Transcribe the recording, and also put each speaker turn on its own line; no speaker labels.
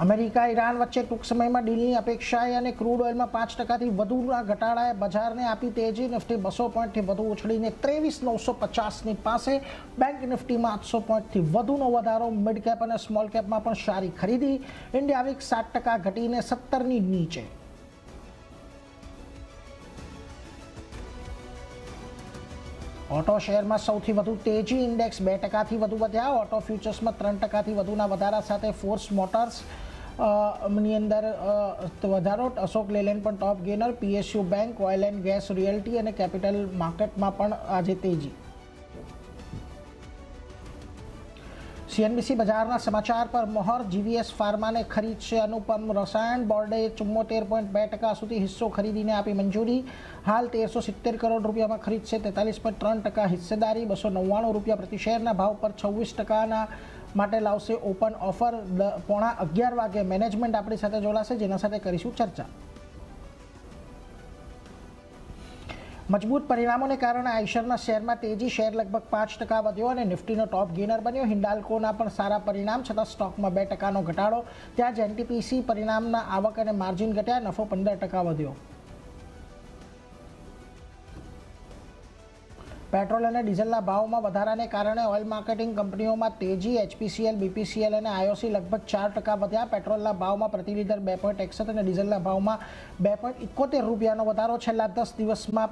America Iran વચ્ચે ટૂંક સમયમાં ડીલની અપેક્ષાએ અને ક્રૂડ ઓઇલમાં 5%થી વધુના ઘટાડાએ બજારને આપી તેજી. નિફ્ટી 200 પોઈન્ટથી વધુ ઉછળીને 23,950ની પાસે. બેંક નિફ્ટીમાં 800 પોઈન્ટથી વધુનો વધારો. મિડ કેપ અને સ્મોલ કેપમાં પણ સારી ખરીદી. ઇન્ડિયા વીક 7% ઘટીને 17ની નીચે. ઓટો શેરમાં સૌથી વધુ તેજી. ઇન્ડેક્સ 2%થી વધુ વધ્યા. ઓટો ફ્યુચર્સમાં 3%થી વધુના વધારા સાથે ફોર્સ મોટર્સ ની અંદર વધારો. અશોક લેલેન્ડ પણ ટોપ gainer. PSU bank, oil and gas, realty અને કેપિટલ માર્કેટમાં પણ આજે તેજી. સીએનબીસી બજારના સમાચાર પર મોહર. જીવીએસ ફાર્માને ખરીદશે અનુપમ રસાયણ. બોર્ડે 74.2% સુધી હિસ્સો ખરીદીને આપી મંજૂરી. હાલ 1370 કરોડ રૂપિયામાં ખરીદશે. 43.3% હિસ્સેદારી. 299 રૂપિયા પ્રતિ શેરના ભાવ પર 26%ના માટે લાવશે ઓપન ઓફર. 11:15 વાગે મેનેજમેન્ટ આપણી સાથે જોડાશે, જેના સાથે કરીશું ચર્ચા. મજબૂત પરિણામોને કારણે આઈશરના શેરમાં તેજી. શેર લગભગ 5% વધ્યો અને નિફ્ટીનો ટોપ ગેનર બન્યો. હિન્ડાલ્કોના પણ સારા પરિણામ છતાં સ્ટોકમાં 2%નો ઘટાડો. ત્યાં જ એનટીપીસી પરિણામના આવક અને માર્જિન ઘટ્યા. નફો 15% વધ્યો. પેટ્રોલ અને ડીઝલના ભાવમાં વધારાને કારણે ઓઇલ માર્કેટિંગ કંપનીઓમાં તેજી. એચપીસીએલ, બીપીસીએલ અને આઈઓસી લગભગ 4% વધ્યા. પેટ્રોલના ભાવમાં પ્રતિ લીટર 2.61 અને ડીઝલના ભાવમાં 2.71 રૂપિયાનો વધારો. છેલ્લા 10 દિવસમાં